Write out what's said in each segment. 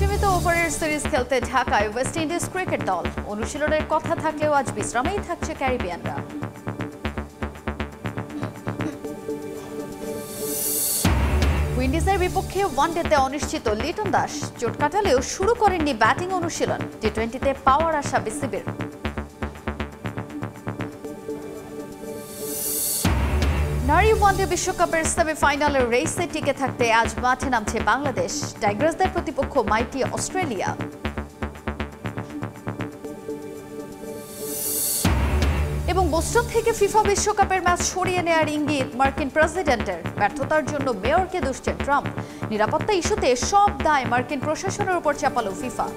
সীমিত ওভারের সিরিজ খেলতে ঢাকায় ওয়েস্ট ইন্ডিজ ক্রিকেট দল। অনুশীলনের কথা থাকলেও আজ বিশ্রামেই থাকছে ক্যারিবিয়ানরা। উইন্ডিজের বিপক্ষে ওয়ানডেতে অনিশ্চিত লিটন দাস চোট কাটালেও শুরু করেননি ব্যাটিং অনুশীলন। টি-20তে পাওয়ার আশা বিসিবির। নারী ওয়ানডে বিশ্বকাপের সেমিফাইনালের রেসে টিকে থাকতে আজ মাঠে নামছে বাংলাদেশ। টাইগার্সদের প্রতিপক্ষ মাইটি অস্ট্রেলিয়া। এবং বোস্টন থেকে ফিফা বিশ্বকাপের ম্যাচ সরিয়ে নেয়ার ইঙ্গিত মার্কিন প্রেসিডেন্টের। ব্যর্থতার জন্য মেয়রকে দুষছেন ট্রাম্প। নিরাপত্তা ইস্যুতে সব দায় মার্কিন প্রশাসনের উপর চাপালো ফিফা।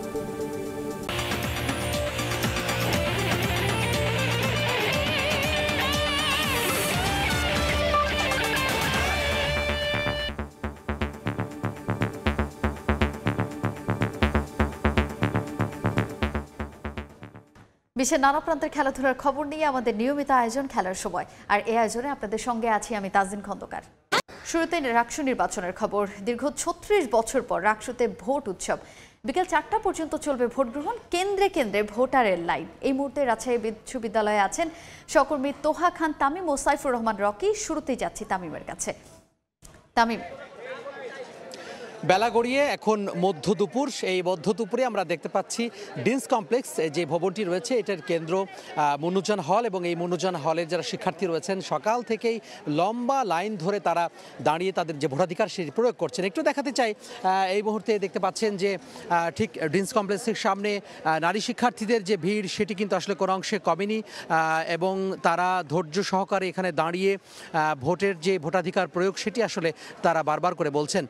বিশ্বের নানা প্রান্তের খেলাধুলার খবর নিয়ে আমাদের নিয়মিত আয়োজন খেলার সময়। আর এই আয়োজনে আপনাদের সঙ্গে আছি আমি তাজিন খন্দকার। শুরুতে রাকসু নির্বাচনের খবর। দীর্ঘ ৩৬ বছর পর রাকসুতে ভোট উৎসব। বিকেল ৪টা পর্যন্ত চলবে ভোট গ্রহণ। কেন্দ্রে কেন্দ্রে ভোটারের লাইন। এই মুহূর্তে রাজশাহী বিশ্ববিদ্যালয়ে আছেন সহকর্মী তোহা খান তামিম ও সাইফুর রহমান রকি। শুরুতেই যাচ্ছি তামিমের কাছে। তামিম, বেলা গড়িয়ে এখন মধ্য দুপুর। এই মধ্য দুপুরে আমরা দেখতে পাচ্ছি ডিন্স কমপ্লেক্স যে ভবনটি রয়েছে এটার কেন্দ্র মনুজান হল, এবং এই মনুজান হলের যারা শিক্ষার্থী রয়েছেন সকাল থেকেই লম্বা লাইন ধরে তারা দাঁড়িয়ে তাদের যে ভোটাধিকার সেটি প্রয়োগ করছেন। একটু দেখাতে চাই, এই মুহূর্তে দেখতে পাচ্ছেন যে ঠিক ডিন্স কমপ্লেক্সের সামনে নারী শিক্ষার্থীদের যে ভিড় সেটি কিন্তু আসলে কোনো অংশে কমেনি, এবং তারা ধৈর্য সহকারে এখানে দাঁড়িয়ে ভোটের যে ভোটাধিকার প্রয়োগ সেটি আসলে তারা বারবার করে বলছেন।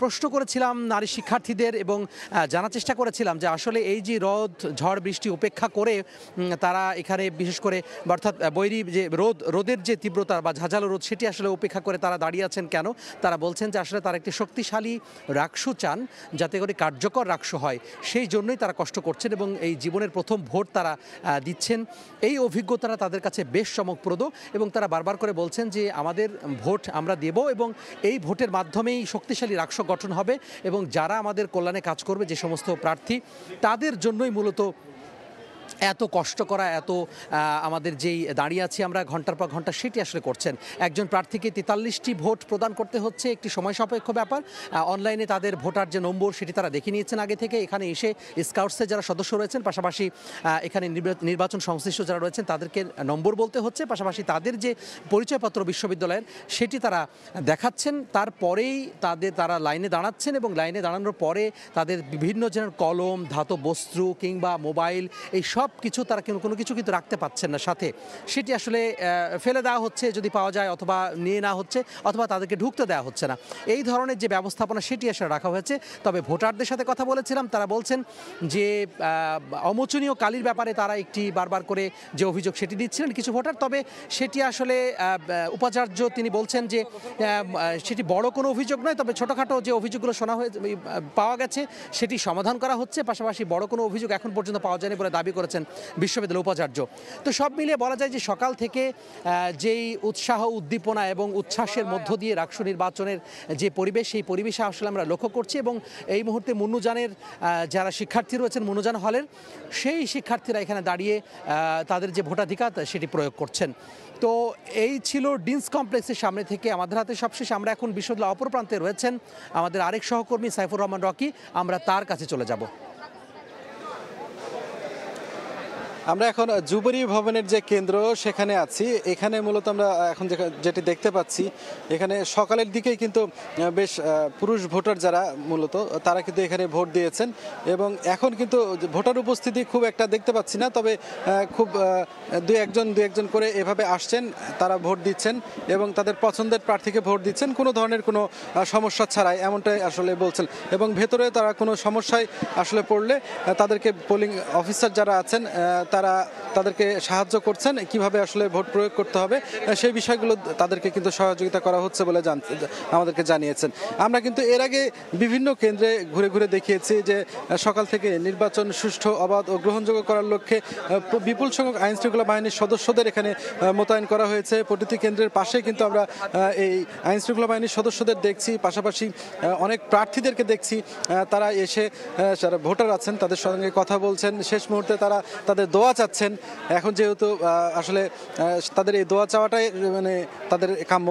প্রশ্ন করেছিলাম নারী শিক্ষার্থীদের এবং জানার চেষ্টা করেছিলাম যে আসলে এই যে রোদ ঝড় বৃষ্টি উপেক্ষা করে তারা এখানে বিশেষ করে অর্থাৎ বৈরী যে রোদের যে তীব্রতা বা ঝাঁঝালো রোদ সেটি আসলে উপেক্ষা করে তারা দাঁড়িয়ে আছেন কেন। তারা বলছেন যে আসলে তারা একটি শক্তিশালী রাকসু চান, যাতে করে কার্যকর রাকসু হয়, সেই জন্যই তারা কষ্ট করছেন এবং এই জীবনের প্রথম ভোট তারা দিচ্ছেন। এই অভিজ্ঞতাটা তাদের কাছে বেশ চমকপ্রদ এবং তারা বারবার করে বলছেন যে আমাদের ভোট আমরা দেব এবং এই ভোটের মাধ্যমেই শক্তিশালী রাকসু গঠন হবে এবং যারা আমাদের কল্যাণে কাজ করবে যে সমস্ত প্রার্থী তাদের জন্যই মূলত এত কষ্ট করা, এত আমাদের যেই দাঁড়িয়ে আছি আমরা ঘন্টার পর ঘন্টা সেটি আসলে করছেন। একজন প্রার্থীকে 43টি ভোট প্রদান করতে হচ্ছে, একটি সময় সাপেক্ষ ব্যাপার। অনলাইনে তাদের ভোটার যে নম্বর সেটি তারা দেখে নিয়েছেন আগে থেকে। এখানে এসে স্কাউটসের যারা সদস্য রয়েছেন, পাশাপাশি এখানে নির্বাচন সংশ্লিষ্ট যারা রয়েছেন তাদেরকে নম্বর বলতে হচ্ছে, পাশাপাশি তাদের যে পরিচয়পত্র বিশ্ববিদ্যালয়ের সেটি তারা দেখাচ্ছেন। তারপরেই তারা লাইনে দাঁড়াচ্ছেন এবং লাইনে দাঁড়ানোর পরে তাদের বিভিন্ন জনের কলম, ধাতব বস্তু কিংবা মোবাইল এই সব কিছু তারা কোনো কিছু কিন্তু রাখতে পাচ্ছেন না সাথে। সেটি আসলে ফেলে দেওয়া হচ্ছে যদি পাওয়া যায়, অথবা নিয়ে নেওয়া হচ্ছে, অথবা তাদেরকে ঢুকতে দেওয়া হচ্ছে না। এই ধরনের যে ব্যবস্থাপনা সেটি আসলে রাখা হয়েছে। তবে ভোটারদের সাথে কথা বলেছিলাম, তারা বলছেন যে অমোচনীয় কালির ব্যাপারে তারা একটি বারবার করে যে অভিযোগ সেটি দিচ্ছিলেন কিছু ভোটার। তবে সেটি আসলে উপাচার্য তিনি বলছেন যে সেটি বড় কোনো অভিযোগ নয়, তবে ছোটোখাটো যে অভিযোগগুলো পাওয়া গেছে সেটি সমাধান করা হচ্ছে। পাশাপাশি বড় কোনো অভিযোগ এখন পর্যন্ত পাওয়া যায়নি বলে দাবি করেছেন বিশ্ববিদ্যালয় উপাচার্য। তো সব মিলিয়ে বলা যায় যে সকাল থেকে যেই উৎসাহ উদ্দীপনা এবং উচ্ছ্বাসের মধ্য দিয়ে রাকসু নির্বাচনের যে পরিবেশ, সেই পরিবেশে আসলে আমরা লক্ষ্য করছি। এবং এই মুহূর্তে মনুজানের যারা শিক্ষার্থী রয়েছেন মনুজান হলের, সেই শিক্ষার্থীরা এখানে দাঁড়িয়ে তাদের যে ভোটাধিকার সেটি প্রয়োগ করছেন। তো এই ছিল ডিন্স কমপ্লেক্সের সামনে থেকে আমাদের হাতে সবশেষ। আমরা এখন বিশ্ববিদ্যালয় অপর প্রান্তে রয়েছেন আমাদের আরেক সহকর্মী সাইফুর রহমান রকি, আমরা তার কাছে চলে যাব। আমরা এখন জুবরি ভবনের যে কেন্দ্র সেখানে আছি। এখানে মূলত আমরা এখন যেটি দেখতে পাচ্ছি, এখানে সকালের দিকেই কিন্তু বেশ পুরুষ ভোটার যারা মূলত তারা কিন্তু এখানে ভোট দিয়েছেন এবং এখন কিন্তু ভোটার উপস্থিতি খুব একটা দেখতে পাচ্ছি না, তবে খুব দুই একজন করে এভাবে আসছেন, তারা ভোট দিচ্ছেন এবং তাদের পছন্দের প্রার্থীকে ভোট দিচ্ছেন কোনো ধরনের কোনো সমস্যা ছাড়াই, এমনটাই আসলে বলছেন। এবং ভেতরে তারা কোনো সমস্যায় আসলে পড়লে তাদেরকে পোলিং অফিসার যারা আছেন তারা তাদেরকে সাহায্য করছেন কিভাবে আসলে ভোট প্রয়োগ করতে হবে, সেই বিষয়গুলো তাদেরকে কিন্তু সহযোগিতা করা হচ্ছে বলে আমাদেরকে জানিয়েছেন। আমরা কিন্তু এর আগে বিভিন্ন কেন্দ্রে ঘুরে ঘুরে দেখিয়েছি যে সকাল থেকে নির্বাচন সুষ্ঠু, অবাধ ও গ্রহণযোগ্য করার লক্ষ্যে বিপুল সংখ্যক আইন শৃঙ্খলা বাহিনীর সদস্যদের এখানে মোতায়েন করা হয়েছে। প্রতিটি কেন্দ্রের পাশে কিন্তু আমরা এই আইন শৃঙ্খলা বাহিনীর সদস্যদের দেখছি, পাশাপাশি অনেক প্রার্থীদেরকে দেখছি তারা এসে যারা ভোটার আছেন তাদের সঙ্গে কথা বলছেন, শেষ মুহূর্তে তারা তাদের দোয়া চাচ্ছেন। এখন যেহেতু আসলে তাদের এই দোয়া চাওয়াটাই মানে তাদের কাম্য,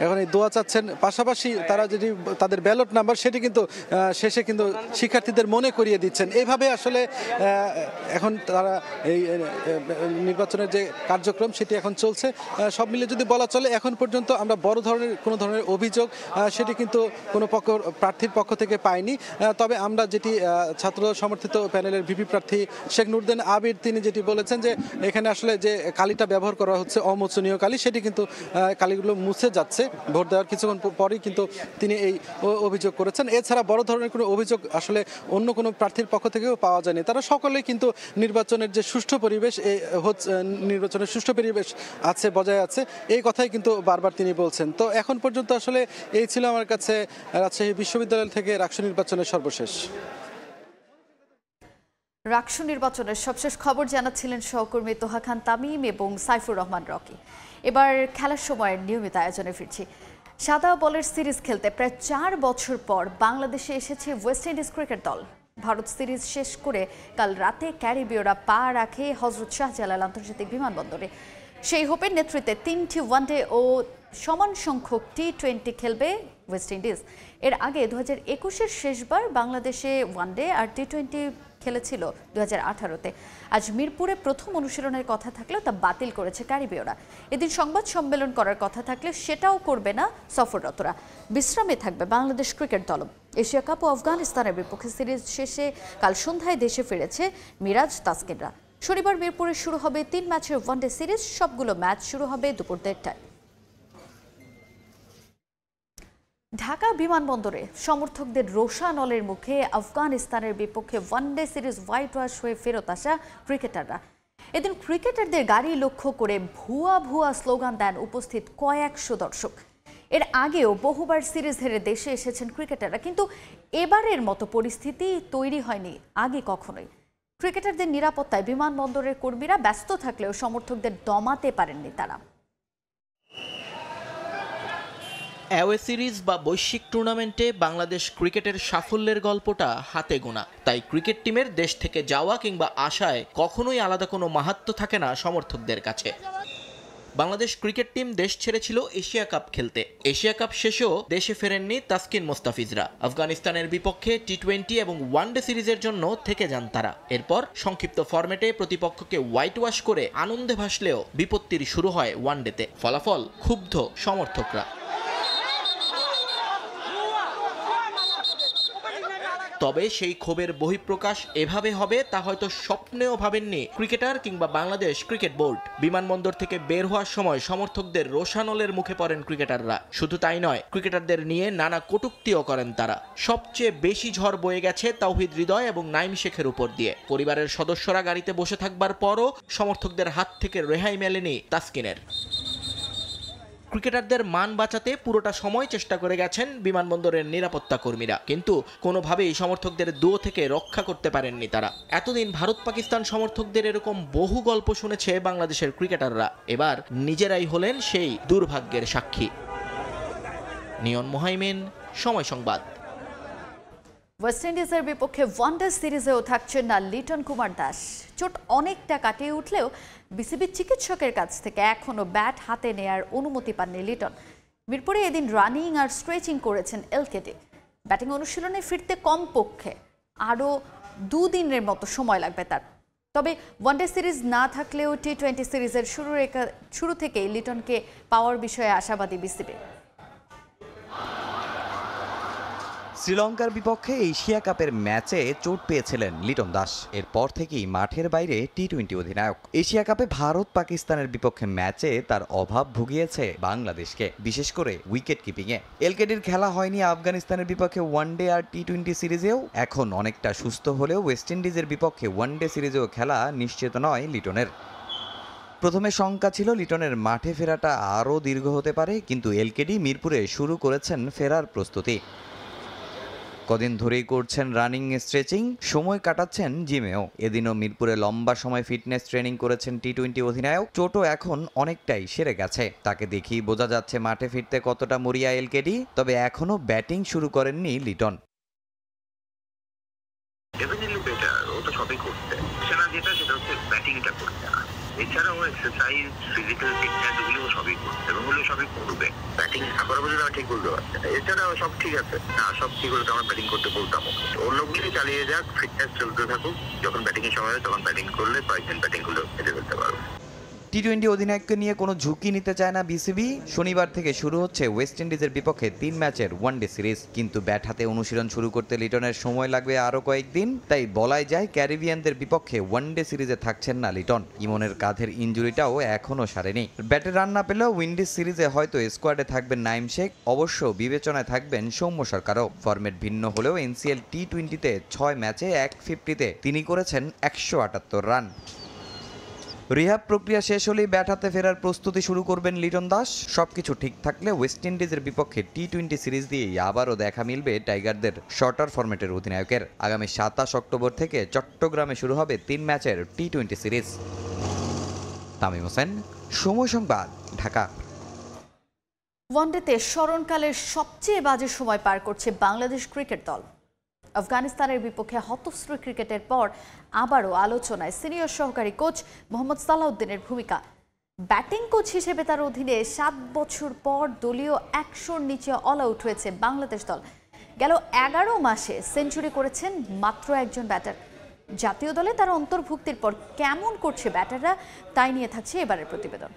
এখন এই দোয়া চাচ্ছেন, পাশাপাশি তারা যদি তাদের ব্যালট নাম্বার সেটি কিন্তু শেষে কিন্তু শিক্ষার্থীদের মনে করিয়ে দিচ্ছেন। এইভাবে আসলে এখন তারা এই নির্বাচনের যে কার্যক্রম সেটি এখন চলছে। সব মিলে যদি বলা চলে এখন পর্যন্ত আমরা বড় ধরনের কোনো ধরনের অভিযোগ সেটি কিন্তু কোনো প্রার্থীর পক্ষ থেকে পাইনি। তবে আমরা যেটি ছাত্র সমর্থিত প্যানেলের ভিপি প্রার্থী শেখ নুরুদ্দিন আবির তিনি যেটি বলেছেন যে এখানে আসলে যে কালিটা ব্যবহার করা হচ্ছে অমোচনীয় কালি, সেটি কিন্তু কালিগুলো মুছে যাচ্ছে ভোট দেওয়ার কিছুক্ষণ পরেই কিন্তু তিনি এই অভিযোগ করেছেন। এছাড়া বড় ধরনের কোনো অভিযোগ আসলে অন্য কোনো প্রার্থীর পক্ষ থেকেও পাওয়া যায়নি। তারা সকলেই কিন্তু নির্বাচনের যে সুষ্ঠু পরিবেশ নির্বাচনের সুষ্ঠু পরিবেশ আছে, বজায় আছে, এই কথাই কিন্তু বারবার তিনি বলছেন। তো এখন পর্যন্ত আসলে এই ছিল আমার কাছে রাজশাহী বিশ্ববিদ্যালয় থেকে রাকসু নির্বাচনের সর্বশেষ। রাকসু নির্বাচনের সবশেষ খবর জানাচ্ছিলেন সহকর্মী তোহা খান তামিম এবং সাইফুর রহমান রকি। এবার খেলার সময়ের নিয়মিত আয়োজনে ফিরছি। সাদা বলের সিরিজ খেলতে প্রায় 4 বছর পর বাংলাদেশে এসেছে ওয়েস্ট ইন্ডিজ ক্রিকেট দল। ভারত সিরিজ শেষ করে কাল রাতে ক্যারিবীয়রা পা রাখে হজরত শাহজালাল আন্তর্জাতিক বিমানবন্দরে। সেই হোপের নেতৃত্বে 3টি ওয়ানডে ও সমান সংখ্যক টি-20 খেলবে ওয়েস্ট ইন্ডিজ। এর আগে 2021-এর শেষবার বাংলাদেশে ওয়ানডে আর টি-20 খেলেছিল 2018-তে। আজ মিরপুরে প্রথম অনুশীলনের কথা থাকলেও তা বাতিল করেছে ক্যারিবীয়রা। এদিন সংবাদ সম্মেলন করার কথা থাকলে সেটাও করবে না সফররতরা। বিশ্রামে থাকবে বাংলাদেশ ক্রিকেট দল। এশিয়া কাপ ও আফগানিস্তানের বিপক্ষে সিরিজ শেষে কাল সন্ধ্যায় দেশে ফিরেছে মিরাজ তাসকিনরা। শনিবার মিরপুরে শুরু হবে 3 ম্যাচের ওয়ানডে সিরিজ। সবগুলো ম্যাচ শুরু হবে দুপুর 1টায়। ঢাকা বিমানবন্দরে সমর্থকদের রোষানলের মুখে আফগানিস্তানের বিপক্ষে ওয়ানডে সিরিজ হোয়াইট ওয়াশ হয়ে ফেরত আসা ক্রিকেটাররা। এদিন ক্রিকেটারদের গাড়ি লক্ষ্য করে ভুয়া ভুয়া স্লোগান দেন উপস্থিত কয়েকশো দর্শক। এর আগেও বহুবার সিরিজ হেরে দেশে এসেছেন ক্রিকেটাররা, কিন্তু এবারের মতো পরিস্থিতি তৈরি হয়নি আগে কখনোই। ক্রিকেটারদের নিরাপত্তায় বিমানবন্দরের কর্মীরা ব্যস্ত থাকলেও সমর্থকদের দমাতে পারেননি তারা। অ্যাওয়ে সিরিজ বা বৈশ্বিক টুর্নামেন্টে বাংলাদেশ ক্রিকেটের সাফল্যের গল্পটা হাতে গোনা। তাই ক্রিকেট টিমের দেশ থেকে যাওয়া কিংবা আসায় কখনোই আলাদা কোনো মাহাত্ম্য থাকে না সমর্থকদের কাছে। বাংলাদেশ ক্রিকেট টিম দেশ ছেড়েছিল এশিয়া কাপ খেলতে। এশিয়া কাপ শেষেও দেশে ফেরেননি তাসকিন মোস্তাফিজরা। আফগানিস্তানের বিপক্ষে টি-20 এবং ওয়ানডে সিরিজের জন্য থেকে যান তারা। এরপর সংক্ষিপ্ত ফরম্যাটে প্রতিপক্ষকে হোয়াইট ওয়াশ করে আনন্দে ভাসলেও বিপত্তির শুরু হয় ওয়ানডেতে। ফলাফল ক্ষুব্ধ সমর্থকরা। তবে সেই ক্ষোভের বহিঃপ্রকাশ এভাবে হবে তা হয়তো স্বপ্নেও ভাবেননি ক্রিকেটার কিংবা বাংলাদেশ ক্রিকেট বোর্ড। বিমানবন্দর থেকে বের হওয়ার সময় সমর্থকদের রোষানলের মুখে পড়েন ক্রিকেটাররা। শুধু তাই নয়, ক্রিকেটারদের নিয়ে নানা কটূক্তিও করেন তারা। সবচেয়ে বেশি ঝড় বয়ে গেছে তাওহিদ হৃদয় এবং নাইম শেখের উপর দিয়ে। পরিবারের সদস্যরা গাড়িতে বসে থাকবার পরও সমর্থকদের হাত থেকে রেহাই মেলেনি তাসকিনের। ক্রিকেটারদের মান বাঁচাতে পুরোটা সময় চেষ্টা করে গেছেন বিমানবন্দরের নিরাপত্তা কর্মীরা, কিন্তু কোনোভাবেই সমর্থকদের দুয়ো থেকে রক্ষা করতে পারেননি তারা। এতদিন ভারত পাকিস্তান সমর্থকদের এরকম বহু গল্প শুনেছে বাংলাদেশের ক্রিকেটাররা। এবার নিজেরাই হলেন সেই দুর্ভাগ্যের সাক্ষী। নিয়ন মোহাইমিন, সময় সংবাদ। ওয়েস্ট ইন্ডিজের বিপক্ষে ওয়ানডে সিরিজেও থাকছেন না লিটন কুমার দাস। চোট অনেকটা কাটিয়ে উঠলেও বিসিবি চিকিৎসকের কাছ থেকে এখনও ব্যাট হাতে নেয়ার অনুমতি পাননি লিটন। মিরপুরে এদিন রানিং আর স্ট্রেচিং করেছেন এলকেডি। ব্যাটিং অনুশীলনে ফিরতে কমপক্ষে আরও 2 দিনের মতো সময় লাগবে তার। তবে ওয়ানডে সিরিজ না থাকলেও টি-20 সিরিজের শুরু থেকেই লিটনকে পাওয়ার বিষয়ে আশাবাদী বিসিবি। শ্রীলঙ্কার বিপক্ষে এশিয়া কাপের ম্যাচে চোট পেয়েছিলেন লিটন দাস। এরপর থেকেই মাঠের বাইরে টি-20 অধিনায়ক। এশিয়া কাপে ভারত পাকিস্তানের বিপক্ষে ম্যাচে তার অভাব ভুগিয়েছে বাংলাদেশকে, বিশেষ করে উইকেট কিপিংয়ে। এলকেডির খেলা হয়নি আফগানিস্তানের বিপক্ষে ওয়ানডে আর টি-20 সিরিজেও। এখন অনেকটা সুস্থ হলেও ওয়েস্ট ইন্ডিজের বিপক্ষে ওয়ানডে সিরিজেও খেলা নিশ্চিত নয় লিটনের। প্রথমে শঙ্কা ছিল লিটনের মাঠে ফেরাটা আরও দীর্ঘ হতে পারে, কিন্তু এলকেডি মিরপুরে শুরু করেছেন ফেরার প্রস্তুতি। কদিন ধরেই করছেন রানিং, স্ট্রেচিং, সময় কাটাচ্ছেন জিমেও। এদিনও মিরপুরে লম্বা সময় ফিটনেস ট্রেনিং করেছেন টি-20 অধিনায়ক। চোটও এখন অনেকটাই সেরে গেছে। তাকে দেখেই বোঝা যাচ্ছে মাঠে ফিরতে কতটা মরিয়া এলকেডি। তবে এখনও ব্যাটিং শুরু করেননি লিটন। এছাড়াও এক্সারসাইজ, ফিজিক্যাল ফিটনেস ওগুলো সবই করছে এবং ওগুলো সবই করবে। ব্যাটিং করা পর্যন্ত ঠিক বলতে পারছে না, এছাড়াও সব ঠিক আছে না, সব ঠিক হলে তো আমরা ব্যাটিং করতে বলতাম। ওর লোকগুলি চালিয়ে যাক, ফিটনেস চলতে থাকুক, যখন ব্যাটিং এর সময় হয় তখন ব্যাটিং করলে কয়েকদিন ব্যাটিং গুলো খেতে ফেলতে পারবে। টি-20 অধিনায়ককে নিয়ে কোনো ঝুঁকি নিতে চায় না বিসিবি। শনিবার থেকে শুরু হচ্ছে ওয়েস্ট ইন্ডিজের বিপক্ষে 3 ম্যাচের ওয়ানডে সিরিজ। কিন্তু ব্যাট হাতে অনুশীলন শুরু করতে লিটনের সময় লাগবে আরও কয়েকদিন। তাই বলাই যায় ক্যারিবিয়ানদের বিপক্ষে ওয়ানডে সিরিজে থাকছেন না লিটন। ইমনের কাঁধের ইনজুরিটাও এখনও সারেনি। ব্যাটে রান না পেলেও উইন্ডিজ সিরিজে হয়তো স্কোয়াডে থাকবেন নাইম শেখ। অবশ্য বিবেচনায় থাকবেন সৌম্য সরকারও। ফরম্যাট ভিন্ন হলেও এনসিএল টি-20তে 6 ম্যাচে 150-তে তিনি করেছেন 178 রান। রিহাব প্রক্রিয়া শেষ হলেই ব্যাট হাতে ফেরার প্রস্তুতি শুরু করবেন লিটন দাস। সবকিছু ঠিক থাকলে ওয়েস্ট ইন্ডিজের বিপক্ষে টি-20 সিরিজ দিয়েই আবারও দেখা মিলবে টাইগারদের শর্টার ফরম্যাটের অধিনায়কের। আগামী 27 অক্টোবর থেকে চট্টগ্রামে শুরু হবে 3 ম্যাচের টি-20 সিরিজ। তামিম হোসেন, সময় সংবাদ, ঢাকা। ওয়ানডেতে স্মরণকালের সবচেয়ে বাজে সময় পার করছে বাংলাদেশ ক্রিকেট দল। আফগানিস্তানের বিপক্ষে হতশ্রী ক্রিকেটের পর আবারও আলোচনায় সিনিয়র সহকারী কোচ মোহাম্মদ সালাউদ্দিনের ভূমিকা। ব্যাটিং কোচ হিসেবে তার অধীনে 7 বছর পর দলীয় 100-র নিচে অল আউট হয়েছে বাংলাদেশ দল। গেল 11 মাসে সেঞ্চুরি করেছেন মাত্র একজন ব্যাটার। জাতীয় দলে তার অন্তর্ভুক্তির পর কেমন করছে ব্যাটাররা, তাই নিয়ে থাকছে এবারের প্রতিবেদন।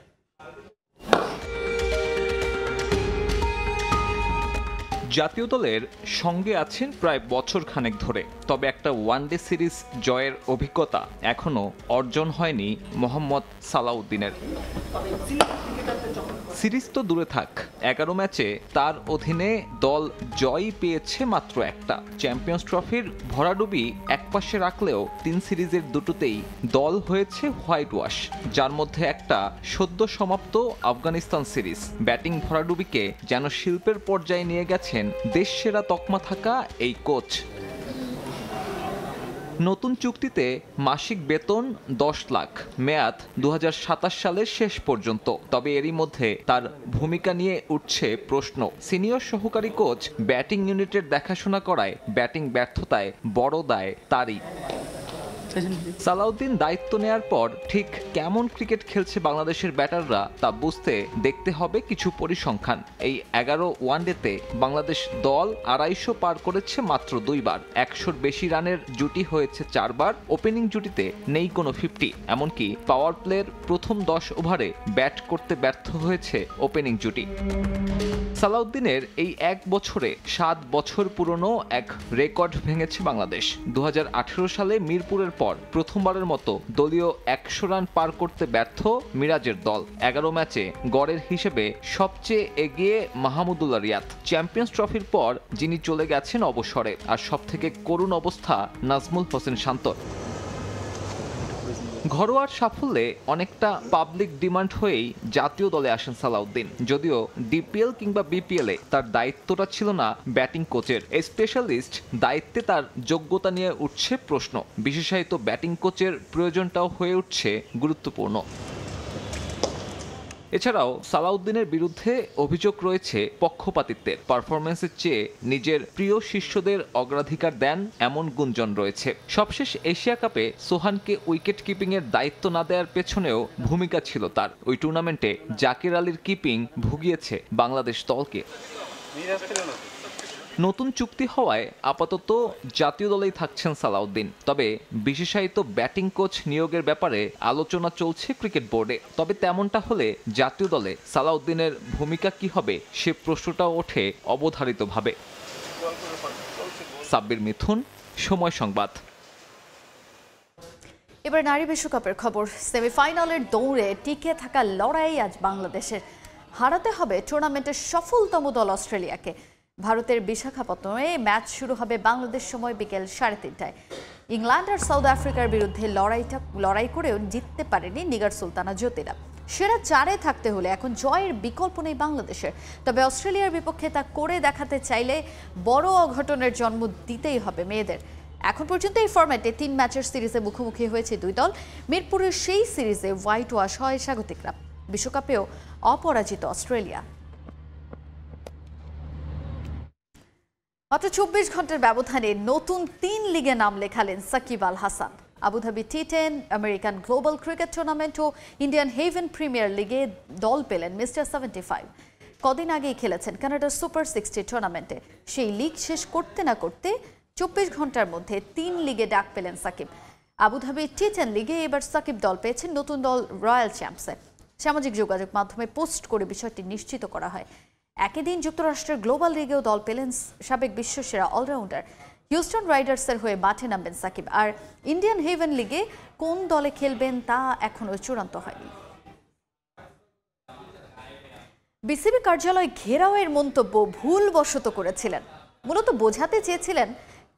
জাতীয় দলের সঙ্গে আছেন প্রায় বছর খানেক ধরে, তবে একটা ওয়ানডে সিরিজ জয়ের অভিজ্ঞতা এখনও অর্জন হয়নি মোহাম্মদ সালাউদ্দিনের। সিরিজ তো দূরে থাক, 11 ম্যাচে তার অধীনে দল জয়ই পেয়েছে মাত্র একটা। চ্যাম্পিয়ন্স ট্রফির ভরাডুবি একপাশে রাখলেও 3 সিরিজের দুটোতেই দল হয়েছে হোয়াইট ওয়াশ, যার মধ্যে একটা সদ্য সমাপ্ত আফগানিস্তান সিরিজ। ব্যাটিং ভরাডুবিকে যেন শিল্পের পর্যায়ে নিয়ে গেছেন দেশসেরা তকমা থাকা এই কোচ। নতুন চুক্তিতে মাসিক বেতন 10 লাখ, মেয়াদ 2027 সালের শেষ পর্যন্ত। তবে এরই মধ্যে তার ভূমিকা নিয়ে উঠছে প্রশ্ন। সিনিয়র সহকারী কোচ ব্যাটিং ইউনিটের দেখাশোনা করায় ব্যাটিং ব্যর্থতায় বড় দায় তারই। সালাউদ্দিন দায়িত্ব নেয়ার পর ঠিক কেমন ক্রিকেট খেলছে বাংলাদেশের ব্যাটাররা তা বুঝতে দেখতে হবে কিছু পরিসংখ্যান। এই 11 ওয়ানডেতে বাংলাদেশ দল 250 পার করেছে মাত্র 2 বার, 100-র বেশি রানের জুটি হয়েছে 4 বার, ওপেনিং জুটিতে নেই কোনো 50, এমনকি পাওয়ার প্লের প্রথম 10 ওভারে ব্যাট করতে ব্যর্থ হয়েছে ওপেনিং জুটি। সালাউদ্দিনের এই 1 বছরে 7 বছর পুরনো এক রেকর্ড ভেঙেছে বাংলাদেশ। 2018 সালে মিরপুরের পর প্রথমবারের মতো দলীয় 100 রান পার করতে ব্যর্থ মিরাজের দল। 11 ম্যাচে গড়ের হিসেবে সবচেয়ে এগিয়ে মাহমুদুল্লাহ রিয়াদ। চ্যাম্পিয়ন্স ট্রফির পর যিনি চলে গেছেন অবসরে, আর সবথেকে করুণ অবস্থা নাজমুল হোসেন শান্তর। ঘরোয়ার সাফল্যে অনেকটা পাবলিক ডিমান্ড হয়েই জাতীয় দলে আসেন সালাউদ্দিন। যদিও ডিপিএল কিংবা বিপিএলে তার দায়িত্বটা ছিল না ব্যাটিং কোচের। স্পেশালিস্ট দায়িত্বে তার যোগ্যতা নিয়ে উঠছে প্রশ্ন। বিশেষায়িত ব্যাটিং কোচের প্রয়োজনটাও হয়ে উঠছে গুরুত্বপূর্ণ। এছাড়াও সালাউদ্দিনের বিরুদ্ধে অভিযোগ রয়েছে পক্ষপাতিত্বের। পারফরমেন্সের চেয়ে নিজের প্রিয় শিষ্যদের অগ্রাধিকার দেন এমন গুঞ্জন রয়েছে। সবশেষ এশিয়া কাপে সোহানকে উইকেট কিপিংয়ের দায়িত্ব না দেওয়ার পেছনেও ভূমিকা ছিল তার। ওই টুর্নামেন্টে জাকির আলীর কিপিং ভুগিয়েছে বাংলাদেশ দলকে। নতুন চুক্তি হওয়ায় আপাতত জাতীয় দলেই থাকছেন সালাউদ্দিন। তবে বিশেষায়িত ব্যাটিং কোচ নিয়োগের ব্যাপারে আলোচনা চলছে ক্রিকেট বোর্ডে। তবে তেমনটা হলে জাতীয় দলে সালাউদ্দিনের ভূমিকা কি হবে সে প্রশ্নটাও ওঠে অবধারিতভাবে। সাব্বির মিথুন, সময় সংবাদ। এবার নারী বিশ্বকাপের খবর। সেমিফাইনালের দৌড়ে টিকে থাকা লড়াই আজ বাংলাদেশের। হারাতে হবে টুর্নামেন্টের সফলতম দল অস্ট্রেলিয়াকে। ভারতের বিশাখাপত্তনমে ম্যাচ শুরু হবে বাংলাদেশ সময় বিকেল 3:30টায়। ইংল্যান্ড আর সাউথ আফ্রিকার বিরুদ্ধে লড়াই করেও জিততে পারেনি নিগার সুলতানা জ্যোতিরা। সেরা 4-এ থাকতে হলে এখন জয়ের বিকল্প নেই বাংলাদেশের। তবে অস্ট্রেলিয়ার বিপক্ষে তা করে দেখাতে চাইলে বড় অঘটনের জন্ম দিতেই হবে মেয়েদের। এখন পর্যন্ত এই ফরম্যাটে 3 ম্যাচের সিরিজে মুখোমুখি হয়েছে 2 দল। মিরপুরের সেই সিরিজে হোয়াইট ওয়াশ হয় স্বাগতিকরা। বিশ্বকাপেও অপরাজিত অস্ট্রেলিয়া। মাত্র 24 ঘন্টার ব্যবধানে নতুন 3 লিগে নাম লেখালেন Shakib Al Hasan. Abu Dhabi T10, American global cricket tournament ও ইন্ডিয়ান হেভেন প্রিমিয়ার লিগে দল পেলেন মিস্টার 75। কদিন আগেই খেলেছেন কানাডার সুপার 60 টুর্নামেন্টে। সেই লিগ শেষ করতে না করতে 24 ঘন্টার মধ্যে 3 লিগে ডাক পেলেন সাকিব। আবুধাবি T10 লিগে এবার সাকিব দল পেয়েছেন নতুন দল রয়্যাল চ্যাম্পসে। সামাজিক যোগাযোগ মাধ্যমে পোস্ট করে বিষয়টি নিশ্চিত করা হয়। একই দিন যুক্তরাষ্ট্রের গ্লোবাল লিগেও দল পেলেন সাবেক বিশ্বসেরা অলরাউন্ডার। হিউস্টন রাইডার্সের হয়ে মাঠে নামবেন সাকিব। আর ইন্ডিয়ান হেভেন লিগে কোন দলে খেলবেন তা এখনো চূড়ান্ত হয়নি। বিসিবি কার্যালয় ঘেরাওয়ের মন্তব্য ভুলবশত করেছিলেন। মূলত বোঝাতে চেয়েছিলেন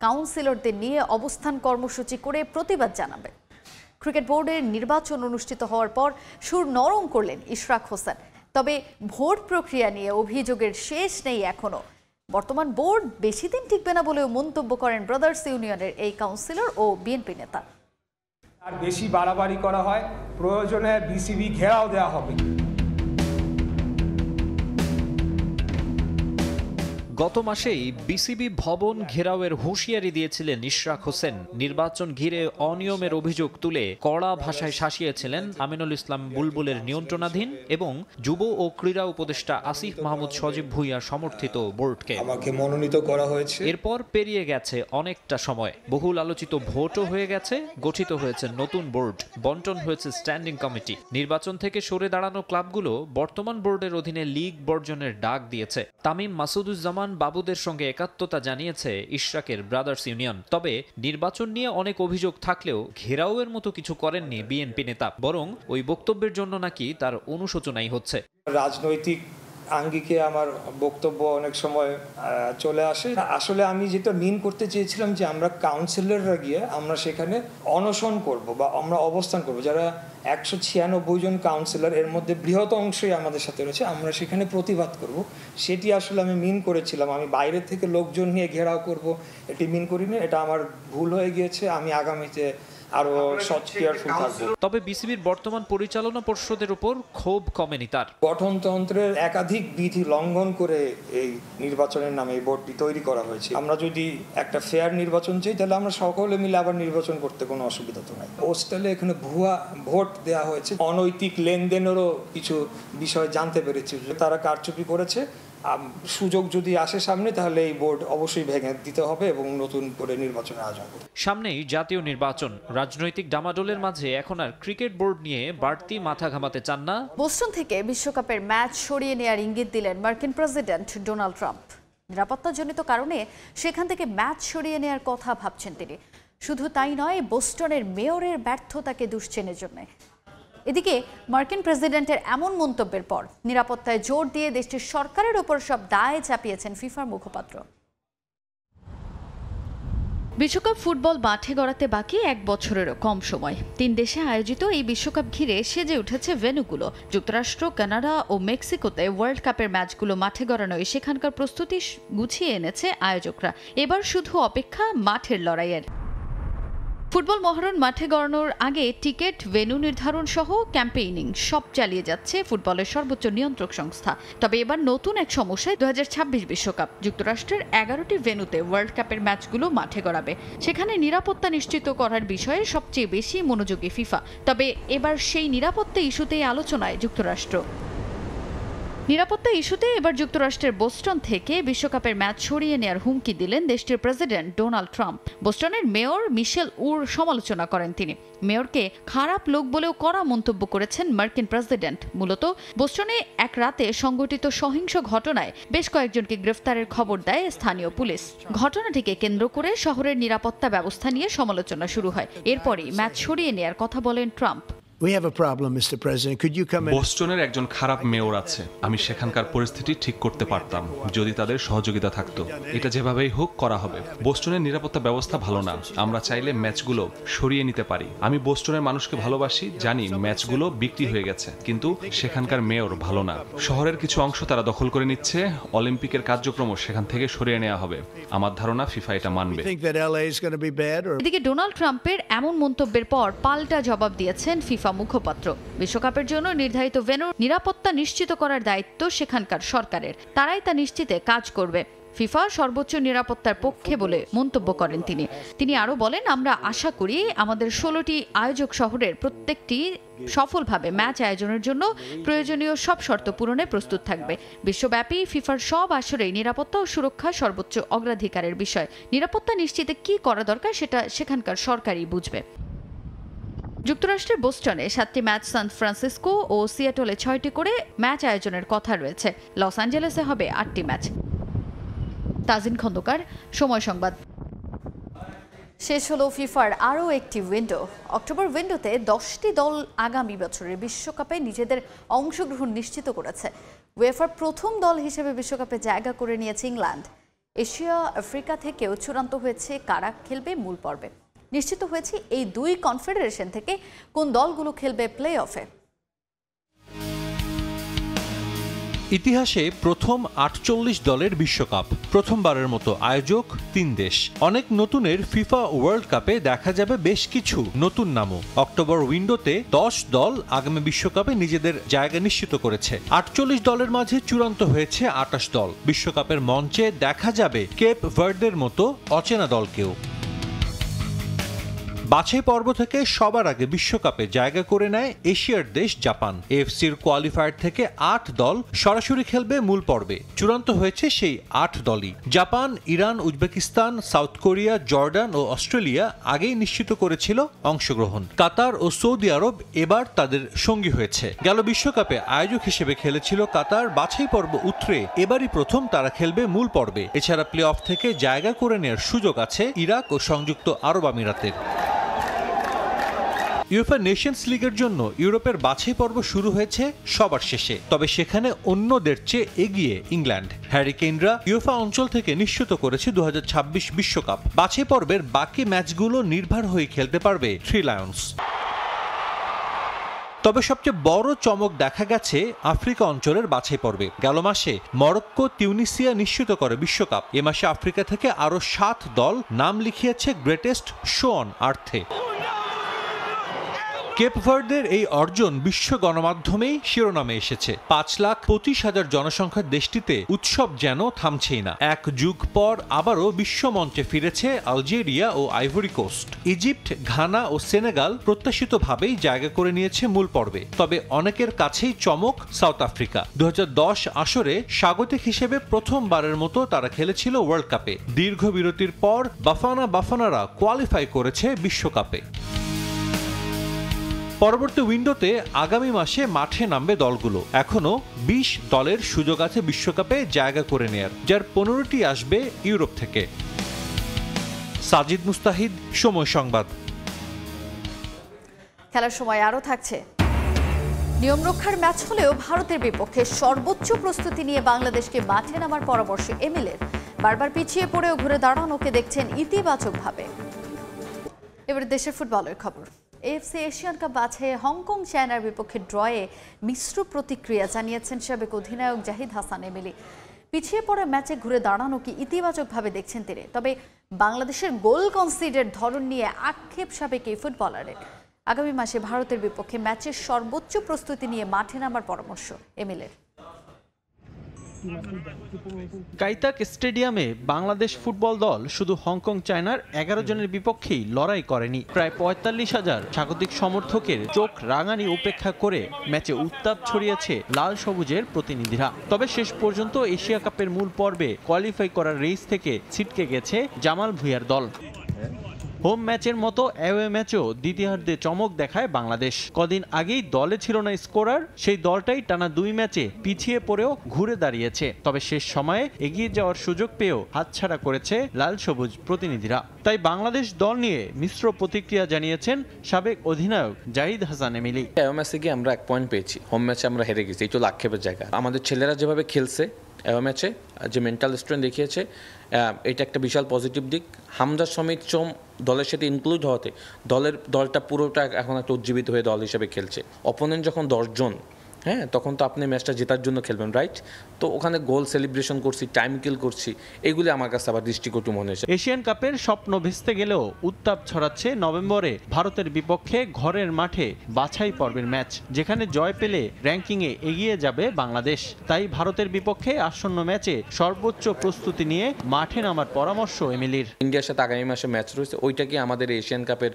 কাউন্সিলরদের নিয়ে অবস্থান কর্মসূচি করে প্রতিবাদ জানাবে। ক্রিকেট বোর্ডের নির্বাচন অনুষ্ঠিত হওয়ার পর সুর নরম করলেন ইশরাক হোসেন। তবে ভোট প্রক্রিয়া নিয়ে অভিযোগের শেষ নেই এখনো। বর্তমান বোর্ড বেশি দিন টিকবে না বলেও মন্তব্য করেন ব্রাদার্স ইউনিয়নের এই কাউন্সিলর ও বিএনপি নেতা। আর বেশি বাড়াবাড়ি করা হয়, প্রয়োজনে বিসিবি ঘেরাও দেওয়া হবে। গত মাসেই বিসিবি ভবন ঘেরাওয়ের হুঁশিয়ারি দিয়েছিলেন ইশরাক হোসেন। নির্বাচন ঘিরে অনিয়মের অভিযোগ তুলে কড়া ভাষায় শাসিয়েছিলেন আমিনুল ইসলাম বুলবুলের নিয়ন্ত্রণাধীন এবং যুব ও ক্রীড়া উপদেষ্টা আসিফ মাহমুদ সজীব ভুঁইয়া সমর্থিত বোর্ডকে। আমাকে মনোনীত করা হয়েছে। এরপর পেরিয়ে গেছে অনেকটা সময়, বহুল আলোচিত ভোটও হয়ে গেছে, গঠিত হয়েছে নতুন বোর্ড, বন্টন হয়েছে স্ট্যান্ডিং কমিটি। নির্বাচন থেকে সরে দাঁড়ানো ক্লাবগুলো বর্তমান বোর্ডের অধীনে লিগ বর্জনের ডাক দিয়েছে। তামিম মাসুদুজ্জামান বাবুদের সঙ্গে একাত্মতা জানিয়েছে ইশরাকের ব্রাদার্স ইউনিয়ন। তবে নির্বাচন নিয়ে অনেক অভিযোগ থাকলেও ঘেরাওয়ের মতো কিছু করেননি বিএনপি নেতা, বরং ওই বক্তব্যের জন্য নাকি তার অনুশোচনাই হচ্ছে। রাজনৈতিক আঙ্গিকে আমার বক্তব্য অনেক সময় চলে আসে। আসলে আমি যেটা মিন করতে চেয়েছিলাম যে আমরা কাউন্সিলররা গিয়ে আমরা সেখানে অনশন করব বা আমরা অবস্থান করব। যারা 196 জন কাউন্সিলর, এর মধ্যে বৃহৎ অংশই আমাদের সাথে রয়েছে, আমরা সেখানে প্রতিবাদ করব। সেটি আসলে আমি মিন করেছিলাম। আমি বাইরে থেকে লোকজন নিয়ে ঘেরাও করব এটি মিন করিনি। এটা আমার ভুল হয়ে গিয়েছে। আমি আগামীতে আরো সচেতন থাকব। তবে বিসিবির বর্তমান পরিচালনা পর্ষদের উপর ক্ষোভ কমেনি তার। গঠনতন্ত্রের একাধিক বিধি লঙ্ঘন করে এই নির্বাচনের নামে এই বোর্ডটি তৈরি করা হয়েছে। আমরা যদি একটা ফেয়ার নির্বাচন চাই তাহলে আমরা সকলে মিলে আবার নির্বাচন করতে কোনো অসুবিধা তো নাই। পোস্টালে এখানে ভুয়া ভোট দেওয়া হয়েছে, অনৈতিক লেনদেনেরও কিছু বিষয় জানতে পেরেছি। তারা কারচুপি করেছে। সুযোগ যদি আসে সামনে তাহলে এই বোর্ড অবশ্যই ভেঙে দিতে হবে এবং নতুন করে নির্বাচনের আয়োজন করতে। সামনেই জাতীয় নির্বাচন, রাজনৈতিক ডামাডোলের মাঝে এখন আর ক্রিকেট বোর্ড নিয়ে বাড়তি মাথা ঘামাতে চান না। বোস্টন থেকে বিশ্বকাপের ম্যাচ সরিয়ে নেওয়ার ইঙ্গিত দিলেন মার্কিন প্রেসিডেন্ট ডোনাল্ড ট্রাম্প। নিরাপত্তাজনিত কারণে সেখান থেকে ম্যাচ সরিয়ে নেওয়ার কথা ভাবছেন তিনি। শুধু তাই নয়, বোস্টনের মেয়রের ব্যর্থতাকে দুশ্চিনের জন্য। এদিকে মার্কিন প্রেসিডেন্টের এমন মন্তব্যের পর নিরাপত্তায় জোর দিয়ে দেশটির সরকারের ওপর সব দায় চাপিয়েছেন ফিফার মুখপাত্র। বিশ্বকাপ ফুটবল মাঠে গড়াতে বাকি 1 বছরেরও কম সময়। 3 দেশে আয়োজিত এই বিশ্বকাপ ঘিরে সেজে উঠেছে ভেন্যুগুলো। যুক্তরাষ্ট্র, কানাডা ও মেক্সিকোতে ওয়ার্ল্ড কাপের ম্যাচগুলো মাঠে গড়ানোয় সেখানকার প্রস্তুতি গুছিয়ে এনেছে আয়োজকরা। এবার শুধু অপেক্ষা মাঠের লড়াইয়ের। ফুটবল মহরণ মাঠে গড়ানোর আগে টিকিট, ভেন্যু নির্ধারণ সহ ক্যাম্পেইনিং সব চালিয়ে যাচ্ছে ফুটবলের সর্বোচ্চ নিয়ন্ত্রক সংস্থা। তবে এবার নতুন এক সমস্যায় 2026 বিশ্বকাপ। যুক্তরাষ্ট্রের 11টি ভেন্যুতে ওয়ার্ল্ড কাপের ম্যাচগুলো মাঠে গড়াবে। সেখানে নিরাপত্তা নিশ্চিত করার বিষয়ে সবচেয়ে বেশি মনোযোগী ফিফা। তবে এবার সেই নিরাপত্তা ইস্যুতেই আলোচনায় যুক্তরাষ্ট্র। নিরাপত্তা ইস্যুতে এবার যুক্তরাষ্ট্রের বোস্টন থেকে বিশ্বকাপের ম্যাচ সরিয়ে নেওয়ার হুমকি দিলেন দেশটির প্রেসিডেন্ট ডোনাল্ড ট্রাম্প। বোস্টনের মেয়র মিশেল উর সমালোচনা করেন তিনি। মেয়রকে খারাপ লোক বলেও কড়া মন্তব্য করেছেন মার্কিন প্রেসিডেন্ট। মূলত বোস্টনে এক রাতে সংঘটিত সহিংস ঘটনায় বেশ কয়েকজনকে গ্রেফতারের খবর দেয় স্থানীয় পুলিশ। ঘটনাটিকে কেন্দ্র করে শহরের নিরাপত্তা ব্যবস্থা নিয়ে সমালোচনা শুরু হয়। এরপরই ম্যাচ সরিয়ে নেওয়ার কথা বলেন ট্রাম্প। বোস্টনের একজন খারাপ মেয়র আছে। আমি সেখানকার পরিস্থিতি ঠিক করতে পারতাম যদি তাদের সহযোগিতা থাকতো। এটা যেভাবেই হোক করা হবে। বোস্টনের নিরাপত্তা ব্যবস্থা ভালো না। আমরা চাইলে ম্যাচগুলো সরিয়ে নিতে পারি। আমি বোস্টনের মানুষকে ভালোবাসি, জানি ম্যাচগুলো বিক্রি হয়ে গেছে, কিন্তু সেখানকার মেয়র ভালো না। শহরের কিছু অংশ তারা দখল করে নিচ্ছে। অলিম্পিকের কার্যক্রম সেখান থেকে সরিয়ে নেওয়া হবে। আমার ধারণা ফিফা এটা মানবে। এদিকে ডোনাল্ড ট্রাম্পের এমন মন্তব্যের পর পাল্টা জবাব দিয়েছেন ফিফা মুখপাত্র। বিশ্বকাপের জন্য নির্ধারিত ভেন্যুর নিরাপত্তা নিশ্চিত করার দায়িত্ব সেখানকার সরকারের। তারাই তা নিশ্চিতে কাজ করবে। ফিফা সর্বোচ্চ নিরাপত্তার পক্ষে বলে মন্তব্য করেন তিনি আরও বলেন, আমরা আশা করি আমাদের 16টি আয়োজক শহরের প্রত্যেকটি সফলভাবে ম্যাচ আয়োজনের জন্য প্রয়োজনীয় সব শর্ত পূরণে প্রস্তুত থাকবে। বিশ্বব্যাপী ফিফার সব আসরেই নিরাপত্তা ও সুরক্ষা সর্বোচ্চ অগ্রাধিকারের বিষয়। নিরাপত্তা নিশ্চিতে কি করা দরকার সেটা সেখানকার সরকারই বুঝবে। যুক্তরাষ্ট্রের বোস্টনে 7টি ম্যাচ, সান ফ্রান্সিসকো ও সিয়াটলে 6টি করে ম্যাচ আয়োজনের কথা রয়েছে। লস অ্যাঞ্জেলেসে হবে 8টি ম্যাচ। তাজিন খন্দকার, সময় সংবাদ। শেষ হলো ফিফার আরও একটি উইন্ডো। অক্টোবর উইন্ডোতে 10টি দল আগামী বছরের বিশ্বকাপে নিজেদের অংশগ্রহণ নিশ্চিত করেছে। উয়েফার প্রথম দল হিসেবে বিশ্বকাপে জায়গা করে নিয়েছে ইংল্যান্ড। এশিয়া, আফ্রিকা থেকেও চূড়ান্ত হয়েছে কারা খেলবে মূল পর্বে। নিশ্চিত হয়েছে এই দুই কনফেডারেশন থেকে কোন দলগুলো খেলবে প্লে অফে। ইতিহাসে প্রথম 48 দলের বিশ্বকাপ, প্রথমবারের মতো আয়োজক 3 দেশ। অনেক নতুনের ফিফা ওয়ার্ল্ড কাপে দেখা যাবে বেশ কিছু নতুন নামও। অক্টোবর উইন্ডোতে 10 দল আগামী বিশ্বকাপে নিজেদের জায়গা নিশ্চিত করেছে। 48 দলের মাঝে চূড়ান্ত হয়েছে 28 দল। বিশ্বকাপের মঞ্চে দেখা যাবে কেপ ভার্দের মতো অচেনা দলকেও। বাছাই পর্ব থেকে সবার আগে বিশ্বকাপে জায়গা করে নেয় এশিয়ার দেশ জাপান। এএফসির কোয়ালিফায়ার থেকে 8 দল সরাসরি খেলবে মূল পর্বে। চূড়ান্ত হয়েছে সেই 8 দলই। Japan, Iran, Uzbekistan, South Korea, Jordan ও অস্ট্রেলিয়া আগেই নিশ্চিত করেছিল অংশগ্রহণ। কাতার ও সৌদি আরব এবার তাদের সঙ্গী হয়েছে। গেল বিশ্বকাপে আয়োজক হিসেবে খেলেছিল কাতার। বাছাই পর্ব উতরে এবারই প্রথম তারা খেলবে মূল পর্বে। এছাড়া প্লে অফ থেকে জায়গা করে নেওয়ার সুযোগ আছে ইরাক ও সংযুক্ত আরব আমিরাতের। ইউএফা নেশনস লিগের জন্য ইউরোপের বাছাই পর্ব শুরু হয়েছে সবার শেষে। তবে সেখানে অন্যদের চেয়ে এগিয়ে ইংল্যান্ড। হ্যারিকেইনরা ইউএফা অঞ্চল থেকে নিশ্চিত করেছে 2026 বিশ্বকাপ। বাছাই পর্বের বাকি ম্যাচগুলো নির্ভর হয়ে খেলতে পারবে থ্রি লায়ন্স। তবে সবচেয়ে বড় চমক দেখা গেছে আফ্রিকা অঞ্চলের বাছাই পর্বে। গেল মাসে মরক্কো, তিউনিসিয়া নিশ্চিত করে বিশ্বকাপ। এ মাসে আফ্রিকা থেকে আরও 7 দল নাম লিখিয়েছে গ্রেটেস্ট শো অন আর্থে। কেপ ভার্দের এই অর্জন বিশ্ব গণমাধ্যমেই শিরোনামে এসেছে। 5,25,000 জনসংখ্যার দেশটিতে উৎসব যেন থামছেই না। এক যুগ পর আবারও বিশ্ব মঞ্চে ফিরেছে আলজেরিয়া ও আইভরি কোস্ট। ইজিপ্ট, ঘানা ও সেনেগাল প্রত্যাশিতভাবেই জায়গা করে নিয়েছে মূল পর্বে। তবে অনেকের কাছেই চমক সাউথ আফ্রিকা। 2010 আসরে স্বাগতিক হিসেবে প্রথমবারের মতো তারা খেলেছিল ওয়ার্ল্ড কাপে। দীর্ঘ বিরতির পর বাফানারা কোয়ালিফাই করেছে বিশ্বকাপে। পরবর্তী উইন্ডোতে আগামী মাসে মাঠে নামবে দলগুলো। এখনো 20 দলের সুযোগ আছে বিশ্বকাপে জায়গা করে নেয়ার, যার 15টি আসবে ইউরোপ থেকে। সাজিদ মুস্তাহিদ, সময় সংবাদ। খেলার সময় আরও থাকছে। নিয়ম রক্ষার ম্যাচ হলেও ভারতের বিপক্ষে সর্বোচ্চ প্রস্তুতি নিয়ে বাংলাদেশকে মাঠে নামার পরামর্শ এমিলের। বারবার পিছিয়ে পড়েও ঘুরে দাঁড়ানোকে দেখছেন ইতিবাচকভাবে। এবারে দেশের ফুটবলের খবর। এএফসি এশিয়ান কাপ বাছাইয়ে হংকং চায়নার বিপক্ষে ড্রয়ে মিশ্র প্রতিক্রিয়া জানিয়েছেন সাবেক অধিনায়ক জাহিদ হাসান এমিলি। পিছিয়ে পড়া ম্যাচে ঘুরে দাঁড়ানোকে ইতিবাচকভাবে দেখছেন তিনি। তবে বাংলাদেশের গোল কনসিডের ধরন নিয়ে আক্ষেপ সাবেক এই ফুটবলারের। আগামী মাসে ভারতের বিপক্ষে ম্যাচের সর্বোচ্চ প্রস্তুতি নিয়ে মাঠে নামার পরামর্শ এমিলের। কাইতাক স্টেডিয়ামে বাংলাদেশ ফুটবল দল শুধু হংকং চায়নার 11 জনের বিপক্ষেই লড়াই করেনি। প্রায় 45,000 স্বাগতিক সমর্থকের চোখ রাঙানি উপেক্ষা করে ম্যাচে উত্তাপ ছড়িয়েছে লাল সবুজের প্রতিনিধিরা। তবে শেষ পর্যন্ত এশিয়া কাপের মূল পর্বে কোয়ালিফাই করার রেস থেকে ছিটকে গেছে জামাল ভুঁইয়ার দল। হোম ম্যাচের মতো অ্যাওয়ে ম্যাচও দ্বিতীয়ার্ধে চমক দেখায় বাংলাদেশ। কদিন আগেই দলে ছিল না স্কোরার, সেই দলটাই টানা 2 ম্যাচে পিছিয়ে পড়েও ঘুরে দাঁড়িয়েছে। তবে শেষ সময়ে এগিয়ে যাওয়ার সুযোগ পেয়েও হাতছাড়া করেছে লাল সবুজ প্রতিনিধিরা। তাই বাংলাদেশ দল নিয়ে মিশ্র প্রতিক্রিয়া জানিয়েছেন সাবেক অধিনায়ক জাহিদ হাসান এমিলি। অ্যাওয়ে ম্যাচে গিয়ে আমরা 1 পয়েন্ট পেয়েছি, হোম ম্যাচে আমরা হেরে গেছি, এটা হলো আক্ষেপের জায়গা। আমাদের ছেলেরা যেভাবে খেলছে অ্যাওয়ে ম্যাচে, যে মেন্টাল স্ট্রেংথ দেখিয়েছে, এটা একটা বিশাল পজিটিভ দিক। হামজা সমিত চোম দলের সাথে ইনক্লুড হওয়াতে দলটা পুরোটা এখন একটা উজ্জীবিত হয়ে দল হিসেবে খেলছে। অপোনেন্ট যখন 10 জন, হ্যাঁ, তখন তো আপনি ম্যাচটা জেতার জন্য খেলবেন, রাইট? তো ওখানে গোল সেলিব্রেশন করছি, টাইম কিল করছি, এগুলি আমার কাছে আবার দৃষ্টিকটু মনে হয়েছে। এশিয়ান কাপের স্বপ্ন ভেস্তে গেলেও উত্তাপ ছড়াচ্ছে নভেম্বরে ভারতের বিপক্ষে ঘরের মাঠে বাছাই পর্বের ম্যাচ, যেখানে জয় পেলে র্যাঙ্কিংয়ে এগিয়ে যাবে বাংলাদেশ। তাই ভারতের বিপক্ষে আসন্ন ম্যাচে সর্বোচ্চ প্রস্তুতি নিয়ে মাঠে নামার পরামর্শ এমিলির। ইন্ডিয়ার সাথে আগামী মাসে ম্যাচ রয়েছে, ওইটাকে আমাদের এশিয়ান কাপের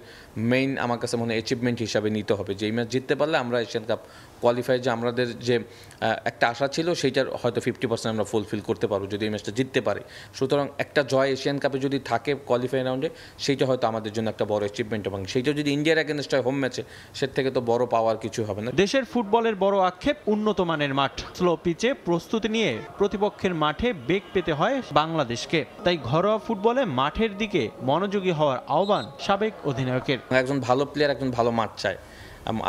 মেইন আমার কাছে মনে হয় অ্যাচিভমেন্ট হিসাবে নিতে হবে, যে এই ম্যাচ জিততে পারলে আমরা এশিয়ান কাপ কোয়ালিফাই, যে আমাদের যে একটা আশা ছিল সেইটার হয়তো 50% আমরা ফুলফিল করতে পারবো যদি এই ম্যাচটা জিততে পারি। সুতরাং একটা জয় এশিয়ান কাপে যদি থাকে কোয়ালিফাই রাউন্ডে, সেইটা হয়তো আমাদের জন্য একটা বড় অ্যাচিভমেন্ট, এবং সেইটা যদি ইন্ডিয়ার এগেনস্ট হয় হোম ম্যাচে, সে থেকে তো বড় পাওয়ার কিছু হবে না। দেশের ফুটবলের বড় আক্ষেপ উন্নত মানের মাঠ, স্লো পিচে প্রস্তুতি নিয়ে প্রতিপক্ষের মাঠে বেগ পেতে হয় বাংলাদেশকে। তাই ঘরোয়া ফুটবলে মাঠের দিকে মনোযোগী হওয়ার আহ্বান সাবেক অধিনায়কের। একজন ভালো প্লেয়ার একজন ভালো মাঠ চায়।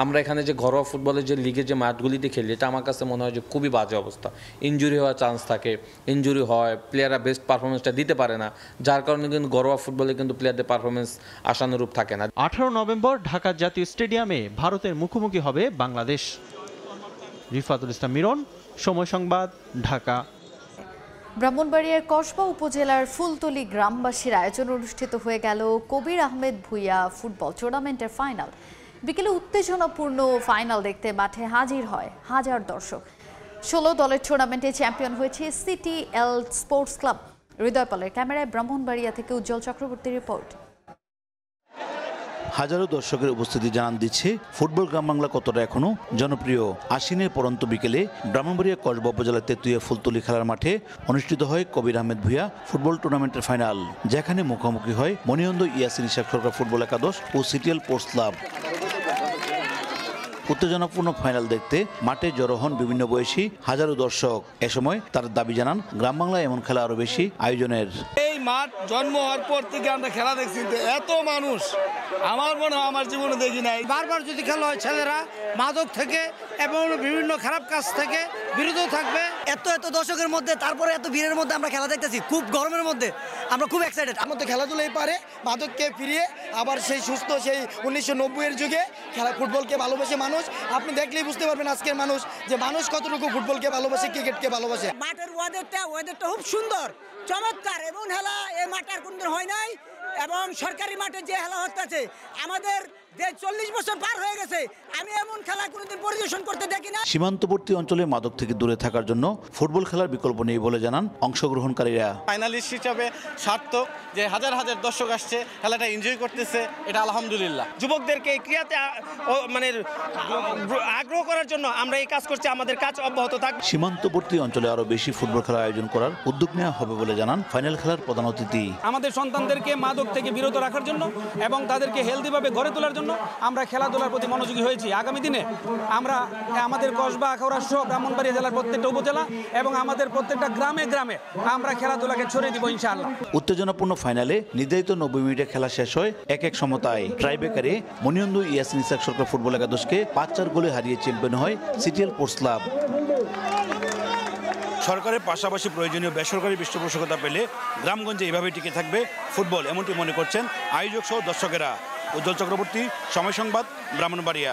আমরা এখানে যে ঘরোয়া ফুটবলের যে লিগে যে মাঠগুলিতে খেলি, এটা আমার কাছে মনে হয় যে খুবই বাজে অবস্থা। ইনজুরি হওয়ার চান্স থাকে, ইনজুরি হয়, প্লেয়াররা বেস্ট পারফরমেন্সটা দিতে পারে না, যার কারণে কিন্তু ঘরোয়া ফুটবলে কিন্তু প্লেয়ারদের পারফরমেন্স আশানুরূপ থাকে না। 18 নভেম্বর ঢাকা জাতীয় স্টেডিয়ামে ভারতের মুখোমুখি হবে বাংলাদেশ। রিফাতুল ইসলাম মিরন, সময় সংবাদ, ঢাকা। ব্রাহ্মণবাড়িয়ার কসবা উপজেলার ফুলতলী গ্রামবাসীর আয়োজনে অনুষ্ঠিত হয়ে গেল কবির আহমেদ ভুঁইয়া ফুটবল টুর্নামেন্টের ফাইনাল। বিকেলে উত্তেজনাপূর্ণ ফাইনাল দেখতে মাঠে হাজির হয় হাজার দর্শক। 16 দলের টুর্নামেন্টে চ্যাম্পিয়ন হয়েছে সিটি এল স্পোর্টস ক্লাব। হৃদয় পালের ক্যামেরায় ব্রাহ্মণবাড়িয়া থেকে উজ্জ্বল চক্রবর্তীর রিপোর্ট। হাজারো দর্শকের উপস্থিতি জানান দিচ্ছে ফুটবল গ্রাম বাংলা কতটা এখনো জনপ্রিয়। আশ্বিনের পরন্ত বিকেলে ব্রাহ্মণবাড়িয়া কসবা উপজেলার তেতুইয়া ফুলতলী খেলার মাঠে অনুষ্ঠিত হয় কবির আহমেদ ভুঁইয়া ফুটবল টুর্নামেন্টের ফাইনাল, যেখানে মুখোমুখি হয় মনিয়ন্দ ইয়াসিন ইশাক সরকার ফুটবল একাদশ ও সিটিএল স্পোর্টস ক্লাব। উত্তেজনাপূর্ণ ফাইনাল দেখতে মাঠে জড়ো হন বিভিন্ন বয়সী হাজারো দর্শক। এ সময় তার দাবি জানান গ্রাম বাংলায় এমন খেলা আরো বেশি আয়োজনের। এই মাঠ জন্ম হওয়ার পর থেকে আমরা খেলা দেখছি, এত মানুষ আমার মনে হয় আমার জীবনে দেখি নাই। বারবার যদি খেলা হয় ছেলেরা মাদক থেকে এবং বিভিন্ন খারাপ কাজ থেকে বিরত থাকবে। এত দর্শকের মধ্যে, তারপরে এত ভিড়ের মধ্যে আমরা খেলা দেখতেছি, খুব গরমের মধ্যে আমরা খুব এক্সাইটেড। আমাদের খেলাধুলাই পারে মাদককে ফিরিয়ে আবার সেই সুস্থ সেই 1990-এর যুগে খেলা ফুটবলকে ভালোবাসে মানুষ। আপনি দেখলেই বুঝতে পারবেন আজকের মানুষ যে মানুষ কতটুকু ফুটবলকে ভালোবাসে, ক্রিকেটকে ভালোবাসে। মাঠের ওয়েদারটা খুব সুন্দর, চমৎকার, এবং খেলা এই মাঠে আর কোনদিন হয় নাই। এবং সরকারি মাঠে যে খেলা হচ্ছে, আমাদের যে 40 বছর পার হয়ে গেছে, আমি এমন খেলা কোনোদিন পরিবেশন করতে দেখি না। সীমান্তবর্তী অঞ্চলে মাদক থেকে দূরে থাকার জন্য ফুটবল খেলার বিকল্প নেই বলে জানান অংশগ্রহণকারীরা। ফাইনালিস্ট হিসাবে সার্থক যে হাজার হাজার দর্শক আসছে, খেলাটা এনজয় করতেছে, এটা আলহামদুলিল্লাহ। যুবকদেরকে এই ক্রিয়াতে মানে আগ্রহ করার জন্য আমরা এই কাজ করছি, আমাদের কাজ অব্যাহত থাকবে। সীমান্তবর্তী অঞ্চলে আরো বেশি ফুটবল খেলার আয়োজন করার উদ্যোগ নেওয়া হবে বলে জানান ফাইনাল খেলার প্রধান অতিথি। আমাদের সন্তানদেরকে মাদক থেকে বিরত রাখার জন্য এবং তাদেরকে হেলদিভাবে গড়ে তোলার জন্য আমরা খেলাধুলার প্রতি মনোযোগী হয়েছি। আগামী দিনে আমরা আমাদের কসবা, আখাউড়া সহ ব্রাহ্মণবাড়িয়া জেলার প্রত্যেকটা উপজেলা এবং আমাদের প্রত্যেকটা গ্রামে গ্রামে আমরা খেলাধুলাকে ছড়িয়ে দিব ইনশাআল্লাহ। উত্তেজনাপূর্ণ ফাইনালে নির্ধারিত 90 মিনিটে খেলা শেষ হয় এক সমতায়। ট্রাইবেকারে মনিয়ন্দ ইয়াসিন ইশাক সরকার ফুটবল একাদশকে 5-4 গোলে হারিয়ে চ্যাম্পিয়ন হয় সিটিএল স্পোর্টস ক্লাব। সরকারের পাশাপাশি প্রয়োজনীয় বেসরকারি পৃষ্ঠপোষকতা পেলে গ্রামগঞ্জে এভাবে টিকে থাকবে ফুটবল, এমনটি মনে করছেন আয়োজক সহ দর্শকেরা। উজ্জ্বল চক্রবর্তী, সময় সংবাদ, ব্রাহ্মণবাড়িয়া।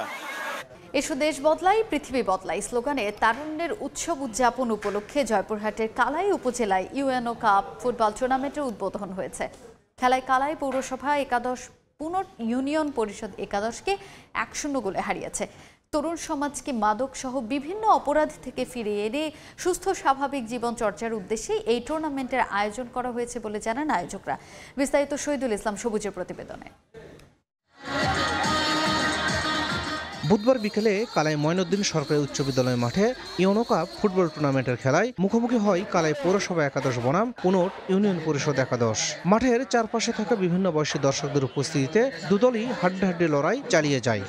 এসো দেশ বদলাই পৃথিবী বদলাই স্লোগানে তারুণ্যের উৎসব উদযাপন উপলক্ষে জয়পুরহাটের কালাই উপজেলায় ইউএনও কাপ ফুটবল টুর্নামেন্টের উদ্বোধন হয়েছে। খেলায় কালাই পৌরসভা একাদশ পুনর ইউনিয়ন পরিষদ একাদশকে 1-0 গোলে হারিয়েছে। তরুণ সমাজকে মাদক সহ বিভিন্ন অপরাধ থেকে ফিরিয়ে এনে সুস্থ স্বাভাবিক জীবন চর্চার উদ্দেশ্যে এই টুর্নামেন্টের আয়োজন করা হয়েছে বলে জানান আয়োজকরা। বিস্তারিত শহীদুল ইসলাম সবুজের প্রতিবেদনে। বুধবার বিকেলে কালাই মঈনুদ্দিন সরকারি উচ্চ বিদ্যালয় মাঠে ইউনো কাপ ফুটবল টুর্নামেন্টের খেলায় মুখোমুখি হয় কালাই পৌরসভা একাদশ বনাম পুনট ইউনিয়ন পরিষদ একাদশ। মাঠের চারপাশে থাকা বিভিন্ন বয়সী দর্শকদের উপস্থিতিতে দুদলই হাড্ডাহাড্ডি লড়াই চালিয়ে যায়।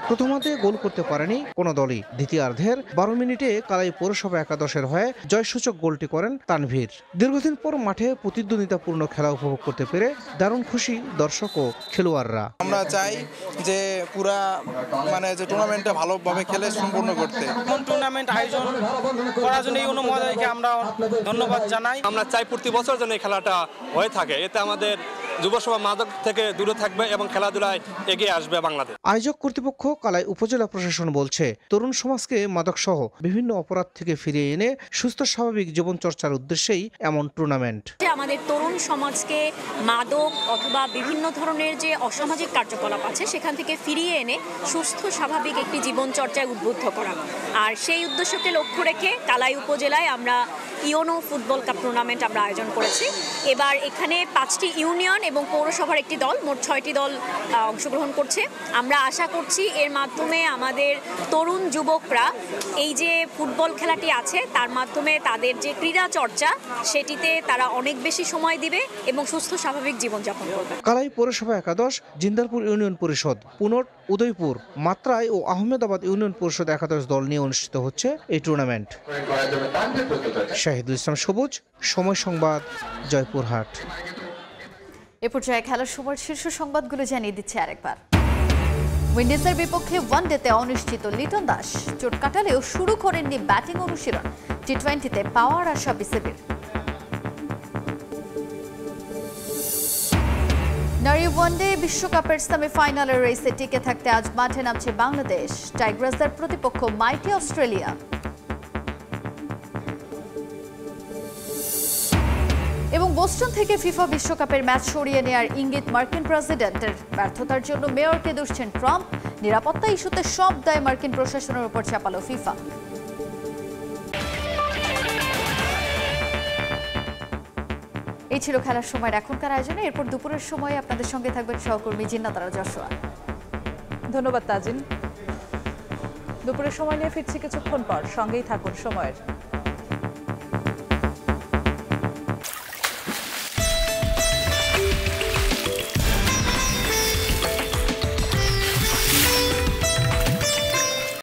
প্রথমার্ধে গোল করতে পারেনি কোনো দলই। দ্বিতীয়ার্ধের 12 মিনিটে কালাই পৌরসভা একাদশের হয়ে জয়সূচক গোলটি করেন তানভীর। দীর্ঘদিন পর মাঠে প্রতিদ্বন্দ্বিতাপূর্ণ খেলা উপভোগ করতে পেরে দারুণ খুশি দর্শক ও খেলোয়াড়রা। আমরা চাই যে পুরা যে টুর্নামেন্টটা ভালোভাবে খেলে সম্পূর্ণ করতে। টুর্নামেন্ট আয়োজন করার জন্য ইউনো মহোদয়কে আমরা ধন্যবাদ জানাই। আমরা চাই প্রতি বছর যেন এই খেলাটা হয়ে থাকে, এতে আমাদের যুবসভা মাদক থেকে দূরে থাকবে এবং খেলাধুলায় এগিয়ে আসবে বাংলাদেশ। আয়োজক কর্তৃপক্ষ কালাই উপজেলা প্রশাসন বলছে, তরুণ সমাজকে মাদক সহ বিভিন্ন অপরাধ থেকে ফিরিয়ে এনে সুস্থ স্বাভাবিক জীবন চর্চার উদ্দেশ্যেই এমন টুর্নামেন্ট। আমাদের তরুণ সমাজকে মাদক অথবা বিভিন্ন ধরনের যে অসামাজিক কার্যকলাপ আছে সেখান থেকে ফিরিয়ে এনে সুস্থ স্বাভাবিক একটি জীবন চর্চায় উদ্বুদ্ধ করা। আর সেই উদ্দেশ্যকে লক্ষ্য রেখে কালাই উপজেলায় আমরা ইউনো ফুটবল কাপ টুর্নামেন্ট আমরা আয়োজন করেছি। এবার এখানে 5টি ইউনিয়ন এবং পৌরসভার একটি দল, মোট 6টি দল অংশগ্রহণ করছে। আমরা আশা করছি এর মাধ্যমে আমাদের তরুণ যুবকরা এই যে ফুটবল খেলাটি আছে তার মাধ্যমে তাদের যে ক্রীড়া চর্চা সেটিতে তারা অনেক বেশি সময় দিবে এবং সুস্থ স্বাভাবিক জীবনযাপন করবে। কালাই পৌরসভা একাদশ, জিন্দারপুর ইউনিয়ন পরিষদ, পুনট, উদয়পুর, মাত্রাই ও আহমেদাবাদ ইউনিয়ন পরিষদ একাদশ দল নিয়ে অনুষ্ঠিত হচ্ছে এই টুর্নামেন্ট। শহীদুল ইসলাম সবুজ, সময় সংবাদ, জয়পুরহাট। এ পর্যায়ে খেলার সময় শীর্ষ সংবাদগুলো জানিয়ে দিচ্ছে আরেকবার। উইন্ডিজের বিপক্ষে ওয়ানডেতে অনুষ্ঠিত লিটন দাস চোট কাটালেও শুরু করেননি ব্যাটিং অনুশীলন। টি20তে পাওয়ার আশা বিসিবির। নারী ওয়ানডে বিশ্বকাপের সেমিফাইনালের রেসে টিকে থাকতে আজ মাঠে নামছে বাংলাদেশ। টাইগ্রাসদের প্রতিপক্ষ মাইটি অস্ট্রেলিয়া। এবং বোস্টন থেকে ফিফা বিশ্বকাপের ম্যাচ সরিয়ে নেয়ার ইঙ্গিত মার্কিন প্রেসিডেন্টের। ব্যর্থতার জন্য মেয়রকে দুষছেন ট্রাম্প। নিরাপত্তা ইস্যুতে সব দায় মার্কিন প্রশাসনের উপর চাপালো ফিফা। এই ছিল খেলার সময়ের এখনকার আয়োজনে। এরপর দুপুরের সময় আপনাদের সঙ্গে থাকবেন সহকর্মী জিন্নাতারা জশোয়া। ধন্যবাদ তাজিন। দুপুরের সময় নিয়ে ফিরছি কিছুক্ষণ পর, সঙ্গেই থাকুন সময়ের।